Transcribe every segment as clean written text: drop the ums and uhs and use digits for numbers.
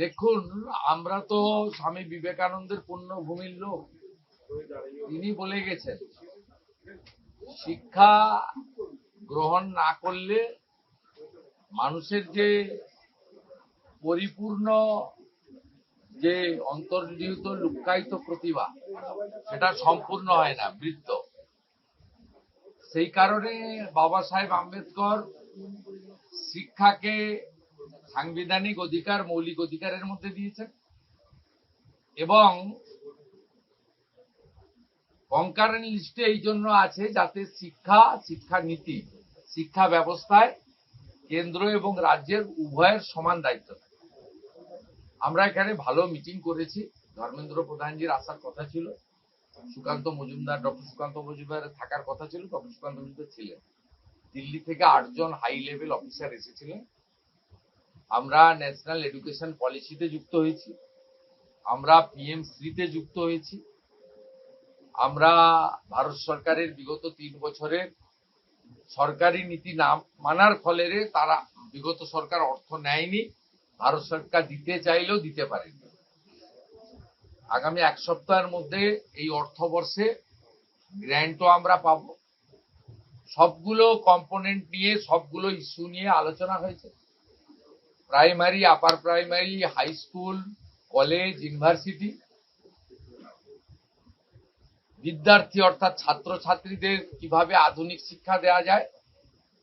দেখুন, আমরা তো স্বামী বিবেকানন্দের পুণ্যভূমির লোক। তিনি বলে গেছেন, শিক্ষা গ্রহণ না করলে মানুষের যে পরিপূর্ণ যে অন্তর্নিহিত লুক্কায়িত প্রতিভা সেটা সম্পূর্ণ হয় না, বৃত্ত। সেই কারণে বাবা সাহেব আম্বেদকর শিক্ষাকে সাংবিধানিক অধিকার, মৌলিক অধিকারের মধ্যে দিয়েছেন এবং কনকারেন্ট লিস্টে এই জন্য আছে যাতে শিক্ষানীতি, শিক্ষা ব্যবস্থায় কেন্দ্র এবং রাজ্যের উভয়ের সমান দায়িত্ব থাকে। আমরা এখানে ভালো মিটিং করেছি। ধর্মেন্দ্র প্রধানজির আসার কথা ছিল, সুকান্ত মজুমদার, ডক্টর সুকান্ত মজুমদার থাকার কথা ছিল, ডক্টর সুকান্ত মজুমদার ছিলেন। দিল্লি থেকে 8 জন হাই লেভেল অফিসার এসেছিলেন। আমরা ন্যাশনাল এডুকেশন পলিসিতে যুক্ত হয়েছি, আমরা PM-3 যুক্ত হয়েছি, আমরা ভারত সরকারের বিগত 3 বছরের সরকারি নীতি না মানার ফলে তারা বিগত সরকার অর্থ নেয়নি, ভারত সরকার দিতে চাইলেও দিতে পারেনি। আগামী 1 সপ্তাহের মধ্যে এই অর্থবর্ষে গ্র্যান্টও আমরা পাব। সবগুলো কম্পোনেন্ট নিয়ে, সবগুলো ইস্যু নিয়ে আলোচনা হয়েছে। Primary, upper primary, high school, college, university, বিদ্যার্থী অর্থাৎ ছাত্রছাত্রীদের কিভাবে আধুনিক শিক্ষা দেওয়া যায়,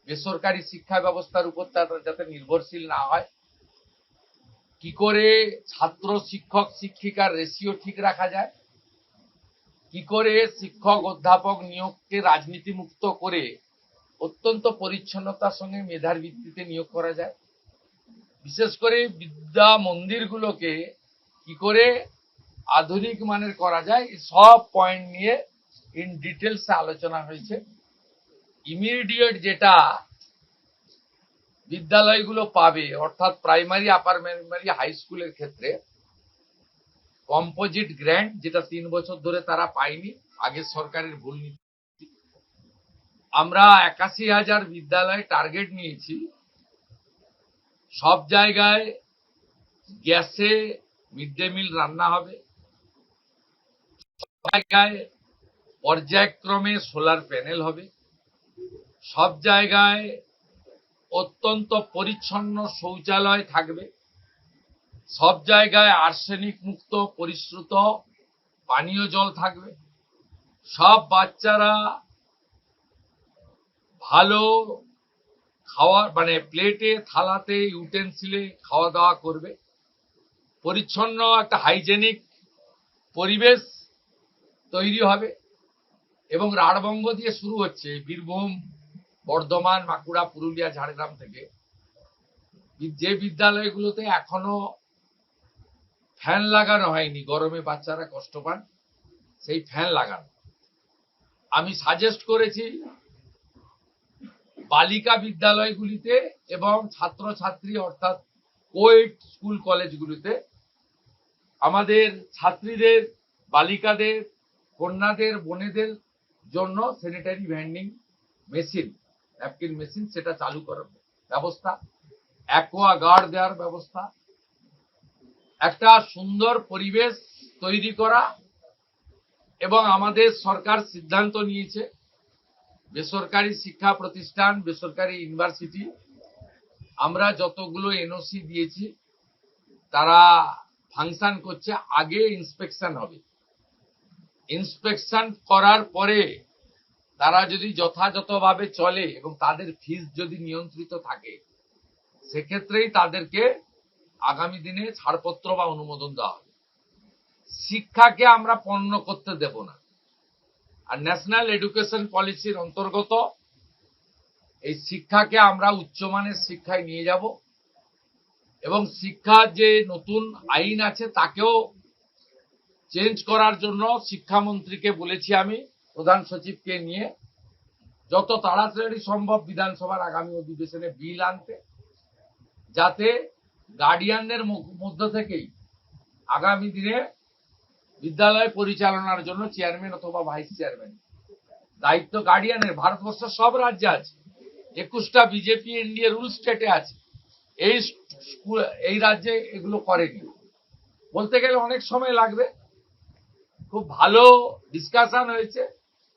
বেসরকারি শিক্ষা ব্যবস্থার উপর যাতে নির্ভরশীল না হয়, কি করে ছাত্র শিক্ষক শিক্ষিকার রেশিও ঠিক রাখা যায়, কি করে শিক্ষক অধ্যাপক নিয়োগকে রাজনীতি মুক্ত করে অত্যন্ত পরিচ্ছন্নতার সঙ্গে মেধার ভিত্তিতে নিয়োগ করা যায়, বিশেষ করে বিদ্যা মন্দিরগুলোকে কি করে আধুনিক মানের করা যায়, সব পয়েন্ট নিয়ে ইন ডিটেলস আলোচনা হয়েছে। ইমিডিয়েট যেটা বিদ্যালয়গুলো পাবে, অর্থাৎ প্রাইমারি, আপার প্রাইমারি, হাই স্কুলের ক্ষেত্রে কম্পোজিট গ্র্যান্ট, যেটা 3 বছর ধরে তারা পায়নি, আগের সরকারের ভুল নীতি। আমরা 81,000 বিদ্যালয়ে টার্গেট নিয়েছি। সব জায়গায় গ্যাসে মিড ডে মিল রান্না হবে, সব জায়গায় পর্যায়ক্রমে সোলার প্যানেল হবে, সব জায়গায় অত্যন্ত পরিচ্ছন্ন শৌচালয় থাকবে, সব জায়গায় আর্সেনিক মুক্ত পরিশ্রুত পানীয় জল থাকবে, সব বাচ্চারা ভালো খাওয়ার মানে প্লেটে, থালাতে, ইউটেন্সিলে খাওয়া দাওয়া করবে, পরিচ্ছন্ন একটা হাইজেনিক পরিবেশ তৈরি হবে। এবং রাঢ়বঙ্গ দিয়ে শুরু হচ্ছে, বীরভূম, বর্ধমান, বাঁকুড়া, পুরুলিয়া, ঝাড়গ্রাম থেকে যে বিদ্যালয়গুলোতে এখনো ফ্যান লাগানো হয়নি, গরমে বাচ্চারা কষ্ট পান, সেই ফ্যান লাগানো। আমি সাজেস্ট করেছি বালিকা বিদ্যালয়গুলিতে এবং ছাত্রছাত্রী অর্থাৎ কোয়েড স্কুল কলেজগুলিতে আমাদের ছাত্রীদের, বালিকাদের, কন্যাদের, বোনেদের জন্য sanitary vending machine, napkin machine, সেটা চালু করার ব্যবস্থা, অ্যাকোয়াগার্ড দেওয়ার ব্যবস্থা, একটা সুন্দর পরিবেশ তৈরি করা। এবং আমাদের সরকার সিদ্ধান্ত নিয়েছে বেসরকারি শিক্ষা প্রতিষ্ঠান, বেসরকারি ইউনিভার্সিটি, আমরা যতগুলো NOC দিয়েছি তারা ফাংশন করছে, আগে ইন্সপেকশন হবে, ইন্সপেকশন করার পরে তারা যদি যথাযথভাবে চলে এবং তাদের ফিস যদি নিয়ন্ত্রিত থাকে, সেক্ষেত্রেই তাদেরকে আগামী দিনে ছাড়পত্র বা অনুমোদন দেওয়া হবে। শিক্ষাকে আমরা পণ্য করতে দেব না। আর ন্যাশনাল এডুকেশন পলিসির অন্তর্গত এই শিক্ষাকে আমরা উচ্চমানের শিক্ষায় নিয়ে যাব এবং শিক্ষার যে নতুন আইন আছে তাকেও চেঞ্জ করার জন্য শিক্ষামন্ত্রীকে বলেছি, আমি প্রধান সচিবকে নিয়ে যত তাড়াতাড়ি সম্ভব বিধানসভার আগামী অধিবেশনে বিল আনতে, যাতে গার্ডিয়ানদের মধ্য থেকেই আগামী দিনে বিদ্যালয় পরিচালনার জন্য চেয়ারম্যান অথবা ভাইস চেয়ারম্যান দায়িত্ব গার্ডিয়ানের ভারতবর্ষের সব রাজ্যে আছে, 21টা বিজেপি এনডিএ রুল স্টেটে আছে। এই রাজ্যে এগুলো করেনি। বলতে গেলে অনেক সময় লাগবে। খুব ভালো ডিসকাশন হয়েছে,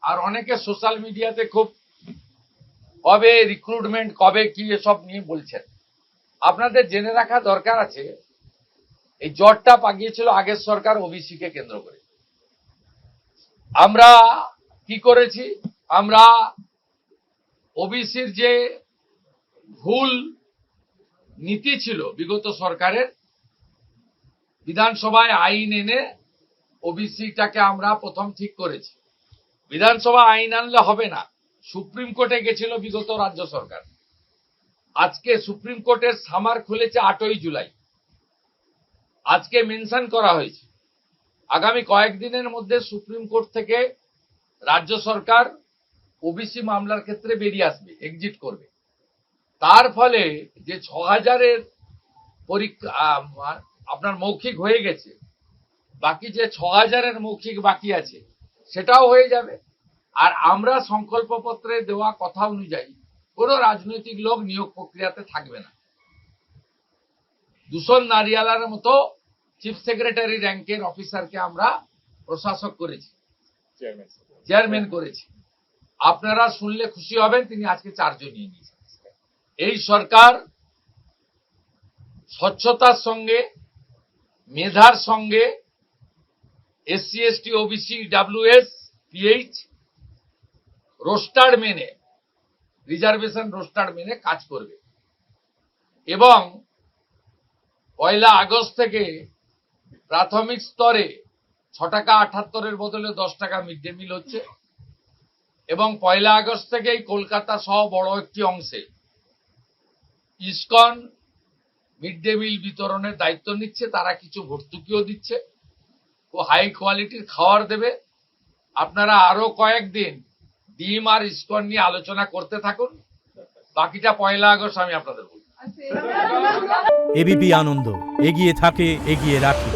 আর অনেকে সোশ্যাল মিডিয়াতে খুব কবে রিক্রুটমেন্ট, কবে কি এসব নিয়ে বলছেন। আপনাদের জেনে রাখা দরকার আছে, এই জটটা পাকিয়েছিল আগের সরকার ওবিসি কে কেন্দ্র করে। আমরা কি করেছি, আমরা ওবিসির যে ভুল নীতি ছিল বিগত সরকারের, বিধানসভায় আইন এনে ওবিসিটাকে আমরা প্রথম ঠিক করেছি। বিধানসভা আইন আনলে হবে না, সুপ্রিম কোর্টে গেছিল বিগত রাজ্য সরকার। আজকে সুপ্রিম কোর্টের সামার খুলেছে 8ই জুলাই। আজকে মেনশন করা হয়েছে আগামী কয়েকদিনের মধ্যে সুপ্রিম কোর্ট থেকে রাজ্য সরকার ওবিসি মামলার ক্ষেত্রে বেরিয়ে আসবে, এক্সিট করবে। তার ফলে যে 6000-এর পরীক্ষা আপনার মৌখিক হয়ে গেছে, বাকি যে 6000-এর মৌখিক বাকি আছে সেটাও হয়ে যাবে। আর আমরা সংকল্পপত্রে দেওয়া কথা অনুযায়ী কোনো রাজনৈতিক লোক নিয়োগ প্রক্রিয়াতে থাকবে না। দূষণ নারিয়ালার মতো চিফ সেক্রেটারি র্যাঙ্কের অফিসারকে আমরা প্রশাসক করেছি, চেয়ারম্যান করেছি। আপনারা শুনলে খুশি হবেন, তিনি আজকে 4 জন নিয়ে নিয়েছেন। এই সরকার স্বচ্ছতার সঙ্গে, মেধার সঙ্গে SC ST OBC WS PH roster মেনে, রিজার্ভেশন রোস্টার মেনে কাজ করবে। এবং 1 আগস্ট থেকে প্রাথমিক স্তরে 6 টাকা 78-এর বদলে 10 টাকা মিড ডে মিল হচ্ছে। এবং 1 আগস্ট থেকেই কলকাতা সহ বড় একটি অংশে ইসকন মিড ডে মিল বিতরণের দায়িত্ব নিচ্ছে। তারা কিছু ভর্তুকিও দিচ্ছে, ও হাই কোয়ালিটির খাবার দেবে। আপনারা আরো কয়েকদিন ডিম আর ইসকন নিয়ে আলোচনা করতে থাকুন, বাকিটা 1 আগস্ট আমি আপনাদের বলবো। এবিপি আনন্দ, এগিয়ে থাকে, এগিয়ে রাখে।